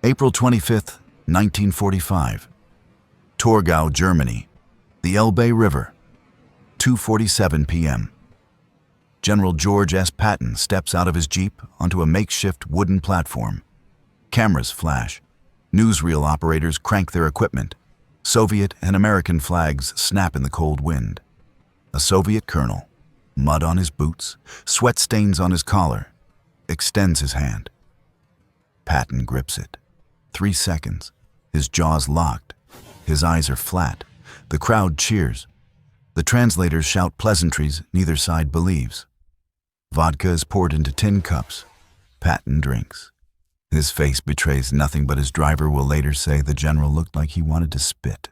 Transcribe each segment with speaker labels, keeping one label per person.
Speaker 1: April 25, 1945. Torgau, Germany. The Elbe River. 2:47 p.m. General George S. Patton steps out of his jeep onto a makeshift wooden platform. Cameras flash. Newsreel operators crank their equipment. Soviet and American flags snap in the cold wind. A Soviet colonel, mud on his boots, sweat stains on his collar, extends his hand. Patton grips it. 3 seconds. His jaws locked. His eyes are flat. The crowd cheers. The translators shout pleasantries neither side believes. Vodka is poured into tin cups. Patton drinks. His face betrays nothing, but his driver will later say the general looked like he wanted to spit.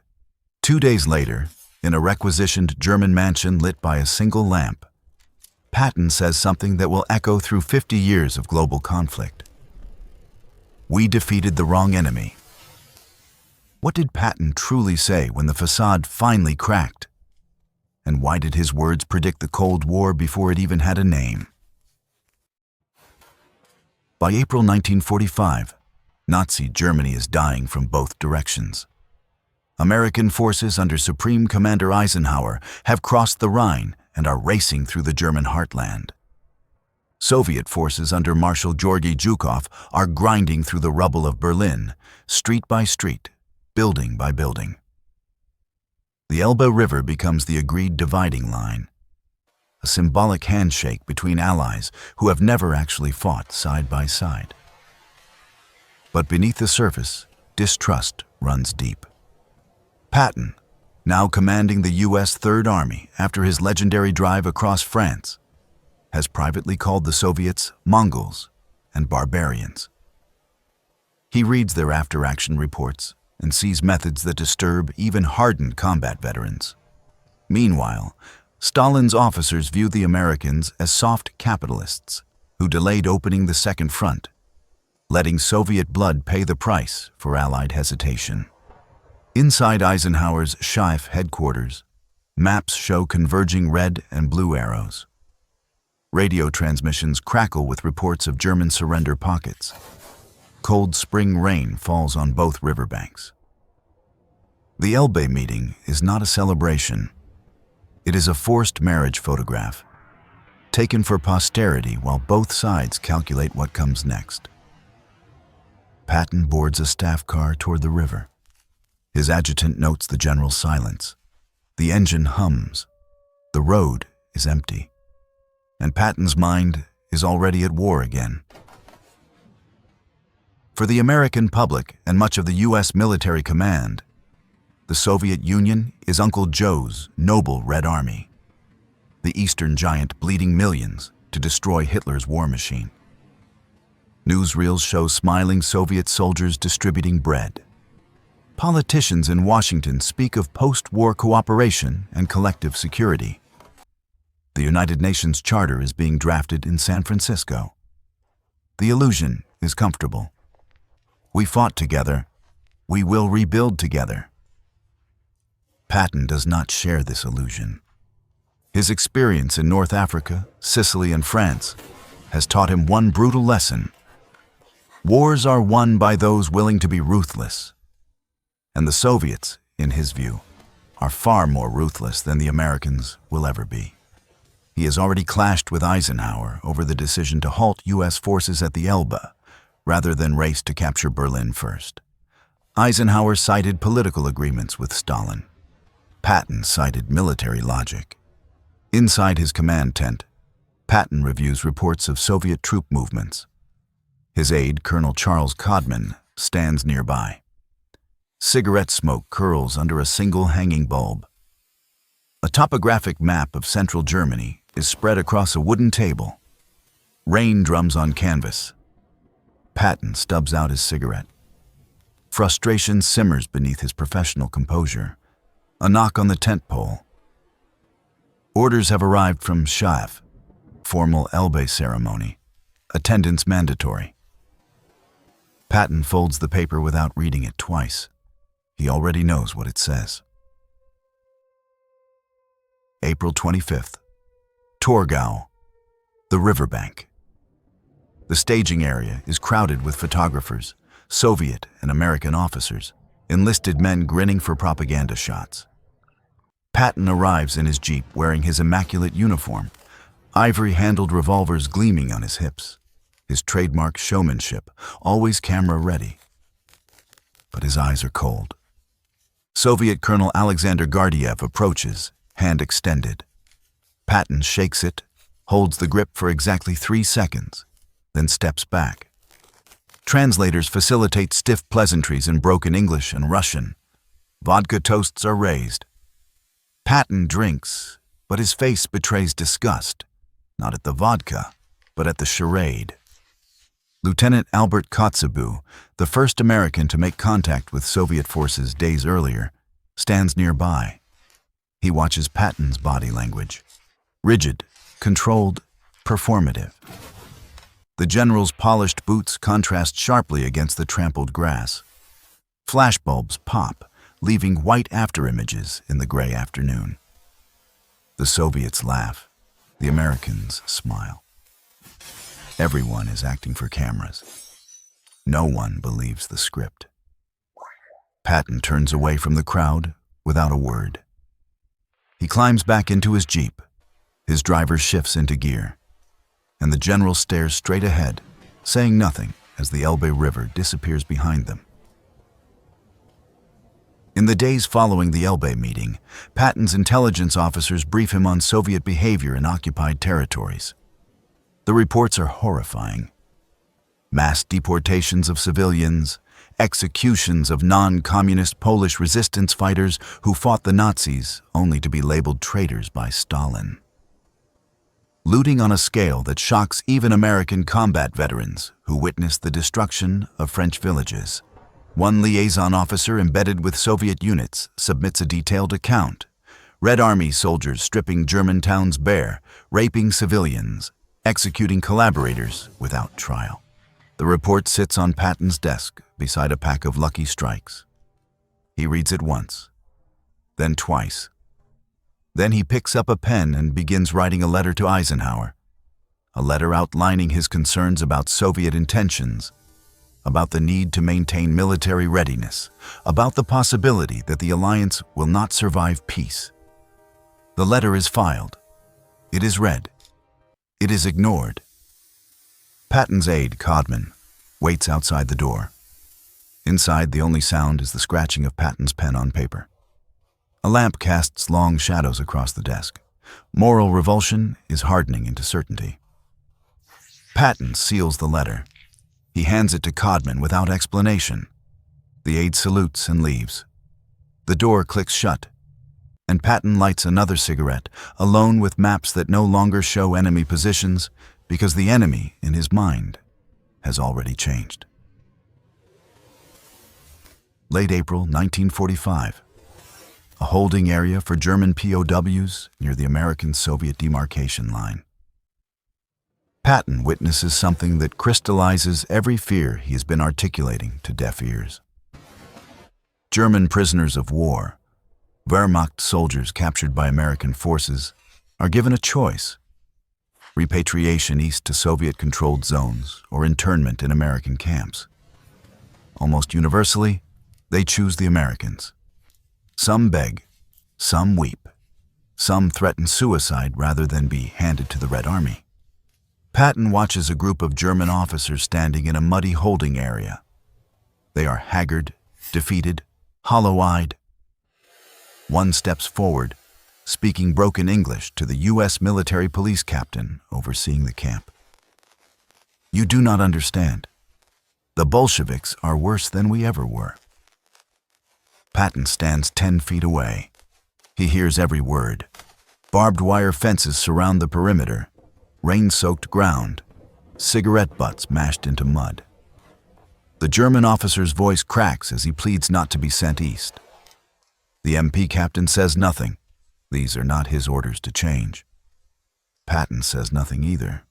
Speaker 1: 2 days later, in a requisitioned German mansion lit by a single lamp, Patton says something that will echo through 50 years of global conflict. We defeated the wrong enemy. What did Patton truly say when the facade finally cracked? And why did his words predict the Cold War before it even had a name? By April 1945, Nazi Germany is dying from both directions. American forces under Supreme Commander Eisenhower have crossed the Rhine and are racing through the German heartland. Soviet forces under Marshal Georgy Zhukov are grinding through the rubble of Berlin, street by street, building by building. The Elbe River becomes the agreed dividing line, a symbolic handshake between allies who have never actually fought side by side. But beneath the surface, distrust runs deep. Patton, now commanding the U.S. Third Army after his legendary drive across France, has privately called the Soviets Mongols and barbarians. He reads their after-action reports and sees methods that disturb even hardened combat veterans. Meanwhile, Stalin's officers view the Americans as soft capitalists who delayed opening the Second Front, letting Soviet blood pay the price for Allied hesitation. Inside Eisenhower's SHATTER headquarters, maps show converging red and blue arrows. Radio transmissions crackle with reports of German surrender pockets. Cold spring rain falls on both riverbanks. The Elbe meeting is not a celebration. It is a forced marriage photograph, taken for posterity while both sides calculate what comes next. Patton boards a staff car toward the river. His adjutant notes the general's silence. The engine hums. The road is empty. And Patton's mind is already at war again. For the American public and much of the U.S. military command, the Soviet Union is Uncle Joe's noble Red Army, the Eastern giant bleeding millions to destroy Hitler's war machine. Newsreels show smiling Soviet soldiers distributing bread. Politicians in Washington speak of post-war cooperation and collective security. The United Nations Charter is being drafted in San Francisco. The illusion is comfortable. We fought together. We will rebuild together. Patton does not share this illusion. His experience in North Africa, Sicily, and France has taught him one brutal lesson. Wars are won by those willing to be ruthless. And the Soviets, in his view, are far more ruthless than the Americans will ever be. He has already clashed with Eisenhower over the decision to halt U.S. forces at the Elbe, rather than race to capture Berlin first. Eisenhower cited political agreements with Stalin. Patton cited military logic. Inside his command tent, Patton reviews reports of Soviet troop movements. His aide, Colonel Charles Codman, stands nearby. Cigarette smoke curls under a single hanging bulb. A topographic map of central Germany is spread across a wooden table. Rain drums on canvas. Patton stubs out his cigarette. Frustration simmers beneath his professional composure. A knock on the tent pole. Orders have arrived from SHATTER, formal Elbe ceremony. Attendance mandatory. Patton folds the paper without reading it twice. He already knows what it says. April 25th. Torgau, the riverbank. The staging area is crowded with photographers, Soviet and American officers, enlisted men grinning for propaganda shots. Patton arrives in his jeep wearing his immaculate uniform, ivory-handled revolvers gleaming on his hips, his trademark showmanship, always camera-ready. But his eyes are cold. Soviet Colonel Alexander Gardiev approaches, hand extended. Patton shakes it, holds the grip for exactly 3 seconds, then steps back. Translators facilitate stiff pleasantries in broken English and Russian. Vodka toasts are raised. Patton drinks, but his face betrays disgust, not at the vodka, but at the charade. Lieutenant Albert Kotzebue, the first American to make contact with Soviet forces days earlier, stands nearby. He watches Patton's body language. Rigid, controlled, performative. The general's polished boots contrast sharply against the trampled grass. Flashbulbs pop, leaving white afterimages in the gray afternoon. The Soviets laugh. The Americans smile. Everyone is acting for cameras. No one believes the script. Patton turns away from the crowd without a word. He climbs back into his jeep. His driver shifts into gear, and the general stares straight ahead, saying nothing as the Elbe River disappears behind them. In the days following the Elbe meeting, Patton's intelligence officers brief him on Soviet behavior in occupied territories. The reports are horrifying. Mass deportations of civilians, executions of non-communist Polish resistance fighters who fought the Nazis only to be labeled traitors by Stalin. Looting on a scale that shocks even American combat veterans who witnessed the destruction of French villages. One liaison officer embedded with Soviet units submits a detailed account. Red Army soldiers stripping German towns bare, raping civilians, executing collaborators without trial. The report sits on Patton's desk beside a pack of Lucky Strikes. He reads it once, then twice. Then he picks up a pen and begins writing a letter to Eisenhower, a letter outlining his concerns about Soviet intentions, about the need to maintain military readiness, about the possibility that the alliance will not survive peace. The letter is filed. It is read. It is ignored. Patton's aide, Codman, waits outside the door. Inside, the only sound is the scratching of Patton's pen on paper. A lamp casts long shadows across the desk. Moral revulsion is hardening into certainty. Patton seals the letter. He hands it to Codman without explanation. The aide salutes and leaves. The door clicks shut, and Patton lights another cigarette, alone with maps that no longer show enemy positions because the enemy, in his mind, has already changed. Late April 1945. A holding area for German POWs near the American-Soviet demarcation line. Patton witnesses something that crystallizes every fear he has been articulating to deaf ears. German prisoners of war, Wehrmacht soldiers captured by American forces, are given a choice: repatriation east to Soviet-controlled zones or internment in American camps. Almost universally, they choose the Americans. Some beg, some weep, some threaten suicide rather than be handed to the Red Army. Patton watches a group of German officers standing in a muddy holding area. They are haggard, defeated, hollow-eyed. One steps forward, speaking broken English to the U.S. military police captain overseeing the camp. "You do not understand. The Bolsheviks are worse than we ever were." Patton stands 10 feet away. He hears every word. Barbed wire fences surround the perimeter, rain-soaked ground, cigarette butts mashed into mud. The German officer's voice cracks as he pleads not to be sent east. The MP captain says nothing. These are not his orders to change. Patton says nothing either.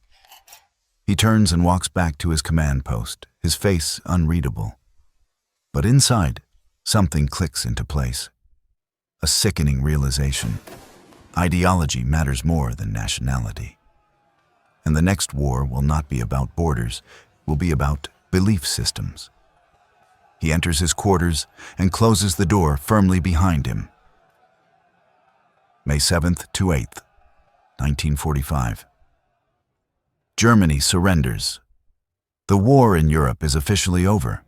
Speaker 1: He turns and walks back to his command post, his face unreadable. But inside, something clicks into place. A sickening realization. Ideology matters more than nationality. And the next war will not be about borders, will be about belief systems. He enters his quarters and closes the door firmly behind him. May 7th to 8th, 1945. Germany surrenders. The war in Europe is officially over.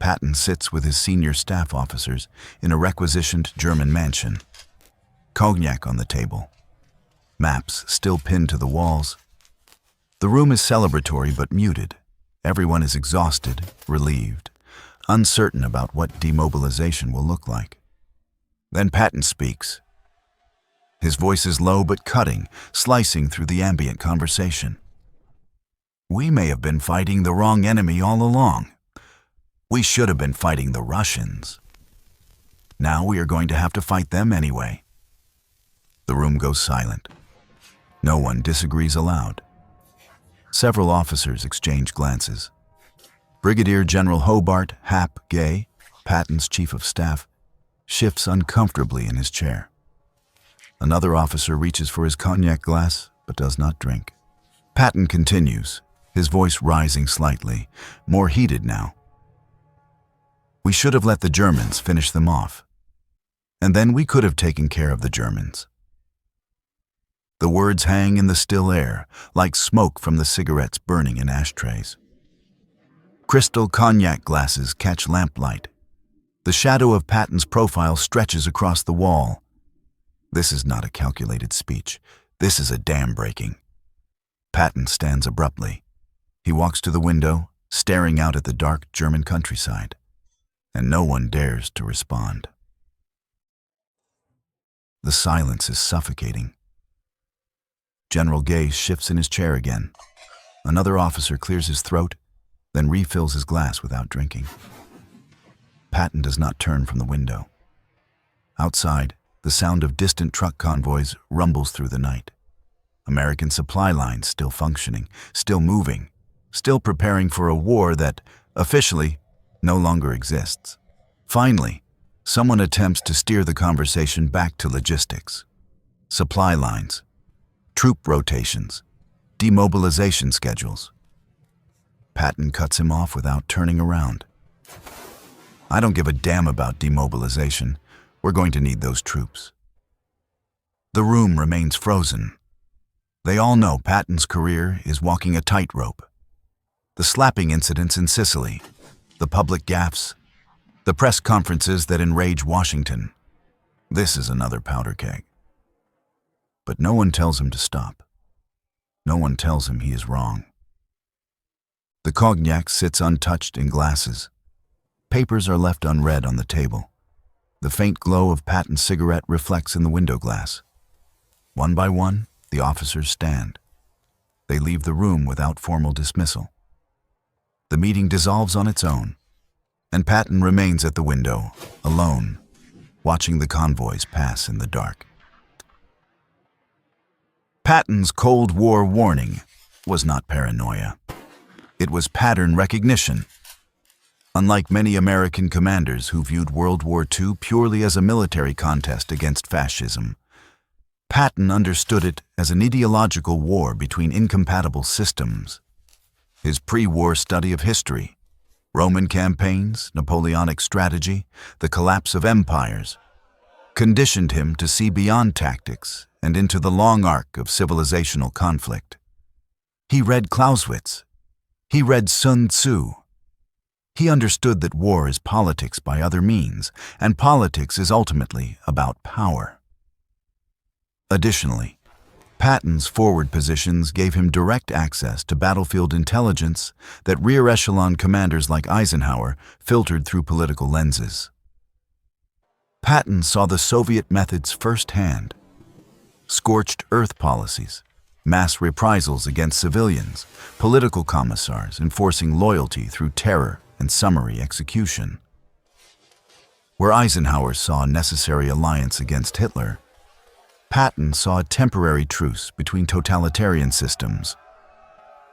Speaker 1: Patton sits with his senior staff officers in a requisitioned German mansion. Cognac on the table. Maps still pinned to the walls. The room is celebratory but muted. Everyone is exhausted, relieved, uncertain about what demobilization will look like. Then Patton speaks. His voice is low but cutting, slicing through the ambient conversation. We may have been fighting the wrong enemy all along. We should have been fighting the Russians. Now we are going to have to fight them anyway. The room goes silent. No one disagrees aloud. Several officers exchange glances. Brigadier General Hobart Hap Gay, Patton's chief of staff, shifts uncomfortably in his chair. Another officer reaches for his cognac glass but does not drink. Patton continues, his voice rising slightly, more heated now. We should have let the Germans finish them off. And then we could have taken care of the Germans. The words hang in the still air, like smoke from the cigarettes burning in ashtrays. Crystal cognac glasses catch lamplight. The shadow of Patton's profile stretches across the wall. This is not a calculated speech. This is a dam breaking. Patton stands abruptly. He walks to the window, staring out at the dark German countryside, and no one dares to respond. The silence is suffocating. General Gay shifts in his chair again. Another officer clears his throat, then refills his glass without drinking. Patton does not turn from the window. Outside, the sound of distant truck convoys rumbles through the night. American supply lines still functioning, still moving, still preparing for a war that, officially, no longer exists. Finally, someone attempts to steer the conversation back to logistics. Supply lines, troop rotations, demobilization schedules. Patton cuts him off without turning around. I don't give a damn about demobilization. We're going to need those troops. The room remains frozen. They all know Patton's career is walking a tightrope. The slapping incidents in Sicily, the public gaffes, the press conferences that enrage Washington. This is another powder keg. But no one tells him to stop. No one tells him he is wrong. The cognac sits untouched in glasses. Papers are left unread on the table. The faint glow of Patton's cigarette reflects in the window glass. One by one, the officers stand. They leave the room without formal dismissal. The meeting dissolves on its own, and Patton remains at the window, alone, watching the convoys pass in the dark. Patton's Cold War warning was not paranoia. It was pattern recognition. Unlike many American commanders who viewed World War II purely as a military contest against fascism, Patton understood it as an ideological war between incompatible systems. His pre-war study of history, Roman campaigns, Napoleonic strategy, the collapse of empires, conditioned him to see beyond tactics and into the long arc of civilizational conflict. He read Clausewitz. He read Sun Tzu. He understood that war is politics by other means, and politics is ultimately about power. Additionally, Patton's forward positions gave him direct access to battlefield intelligence that rear echelon commanders like Eisenhower filtered through political lenses. Patton saw the Soviet methods firsthand: scorched earth policies, mass reprisals against civilians, political commissars enforcing loyalty through terror and summary execution. Where Eisenhower saw a necessary alliance against Hitler, Patton saw a temporary truce between totalitarian systems.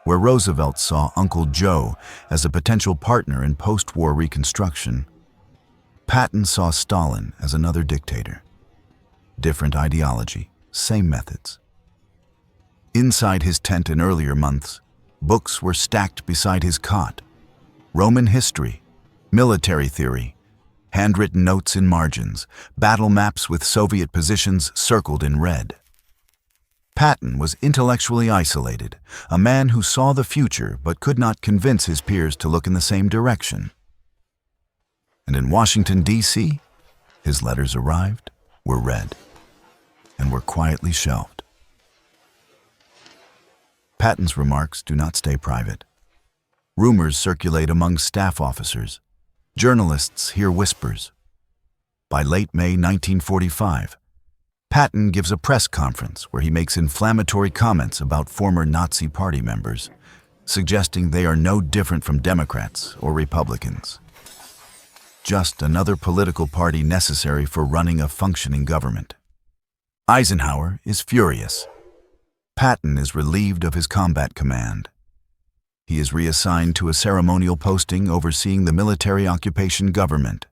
Speaker 1: Where Roosevelt saw Uncle Joe as a potential partner in post-war reconstruction, Patton saw Stalin as another dictator. Different ideology, same methods. Inside his tent in earlier months, books were stacked beside his cot. Roman history, Military theory, handwritten notes in margins, battle maps with Soviet positions circled in red. Patton was intellectually isolated, a man who saw the future but could not convince his peers to look in the same direction. And in Washington, D.C., his letters arrived, were read, and were quietly shelved. Patton's remarks do not stay private. Rumors circulate among staff officers. Journalists hear whispers. By late May 1945, Patton gives a press conference where he makes inflammatory comments about former Nazi Party members, suggesting they are no different from Democrats or Republicans. Just another political party necessary for running a functioning government. Eisenhower is furious. Patton is relieved of his combat command. He is reassigned to a ceremonial posting overseeing the military occupation government,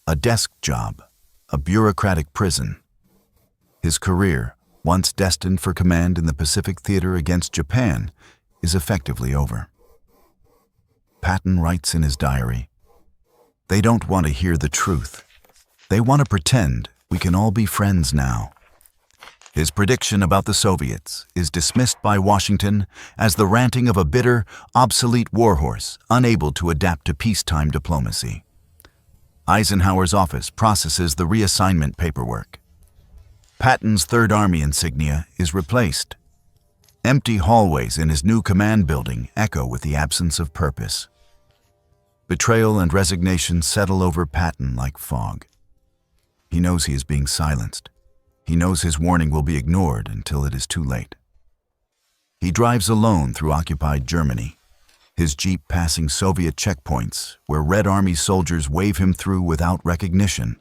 Speaker 1: a desk job, a bureaucratic prison. His career, once destined for command in the Pacific Theater against Japan, is effectively over. Patton writes in his diary, "They don't want to hear the truth. They want to pretend we can all be friends now." His prediction about the Soviets is dismissed by Washington as the ranting of a bitter, obsolete warhorse unable to adapt to peacetime diplomacy. Eisenhower's office processes the reassignment paperwork. Patton's Third Army insignia is replaced. Empty hallways in his new command building echo with the absence of purpose. Betrayal and resignation settle over Patton like fog. He knows he is being silenced. He knows his warning will be ignored until it is too late. He drives alone through occupied Germany, his Jeep passing Soviet checkpoints where Red Army soldiers wave him through without recognition.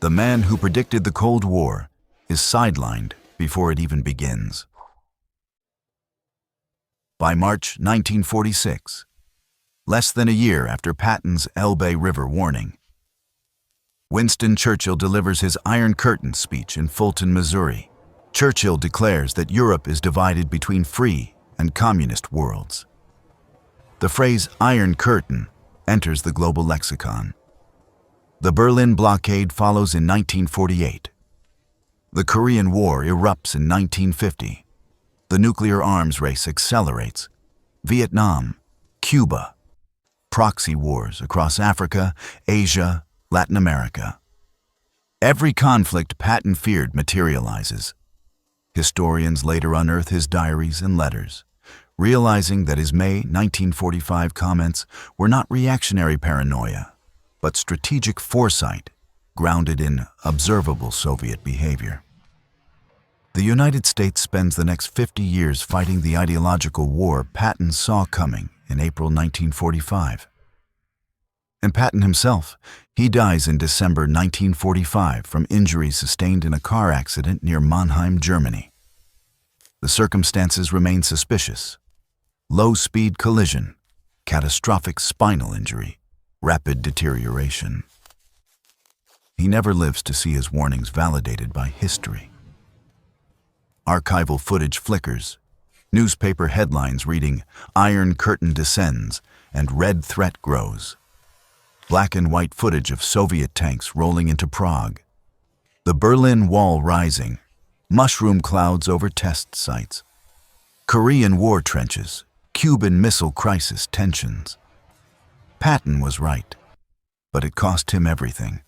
Speaker 1: The man who predicted the Cold War is sidelined before it even begins. By March 1946, less than a year after Patton's Elbe River warning, Winston Churchill delivers his Iron Curtain speech in Fulton, Missouri. Churchill declares that Europe is divided between free and communist worlds. The phrase Iron Curtain enters the global lexicon. The Berlin blockade follows in 1948. The Korean War erupts in 1950. The nuclear arms race accelerates. Vietnam, Cuba, proxy wars across Africa, Asia, Latin America. Every conflict Patton feared materializes. Historians later unearth his diaries and letters, realizing that his May 1945 comments were not reactionary paranoia, but strategic foresight grounded in observable Soviet behavior. The United States spends the next 50 years fighting the ideological war Patton saw coming in April 1945. And Patton himself, he dies in December 1945 from injuries sustained in a car accident near Mannheim, Germany. The circumstances remain suspicious. Low-speed collision, catastrophic spinal injury, rapid deterioration. He never lives to see his warnings validated by history. Archival footage flickers, newspaper headlines reading, "Iron Curtain descends" and "Red threat grows." Black and white footage of Soviet tanks rolling into Prague. The Berlin Wall rising, mushroom clouds over test sites. Korean war trenches, Cuban Missile Crisis tensions. Patton was right, but it cost him everything.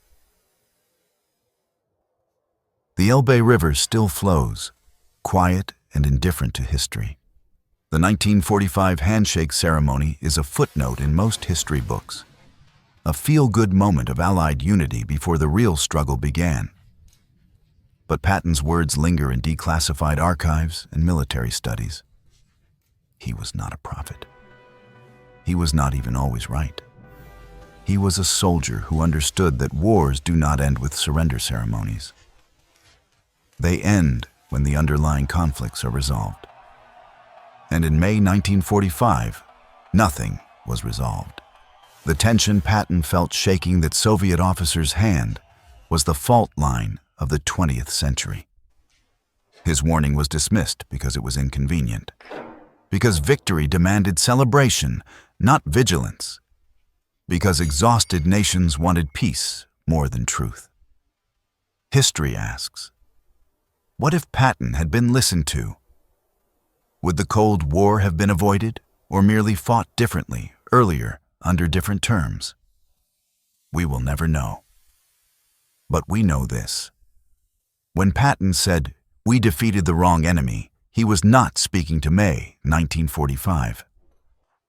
Speaker 1: The Elbe River still flows, quiet and indifferent to history. The 1945 handshake ceremony is a footnote in most history books, a feel-good moment of Allied unity before the real struggle began. But Patton's words linger in declassified archives and military studies. He was not a prophet. He was not even always right. He was a soldier who understood that wars do not end with surrender ceremonies. They end when the underlying conflicts are resolved. And in May 1945, nothing was resolved. The tension Patton felt shaking that Soviet officers' hand was the fault line of the 20th century. His warning was dismissed because it was inconvenient, because victory demanded celebration, not vigilance. Because exhausted nations wanted peace more than truth. History asks, what if Patton had been listened to? Would the Cold War have been avoided, or merely fought differently, earlier, under different terms? We will never know. But we know this. When Patton said, "We defeated the wrong enemy," he was not speaking to May 1945.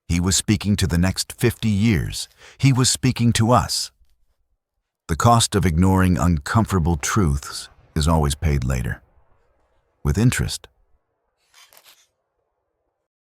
Speaker 1: He was speaking to the next 50 years. He was speaking to us. The cost of ignoring uncomfortable truths is always paid later. With interest,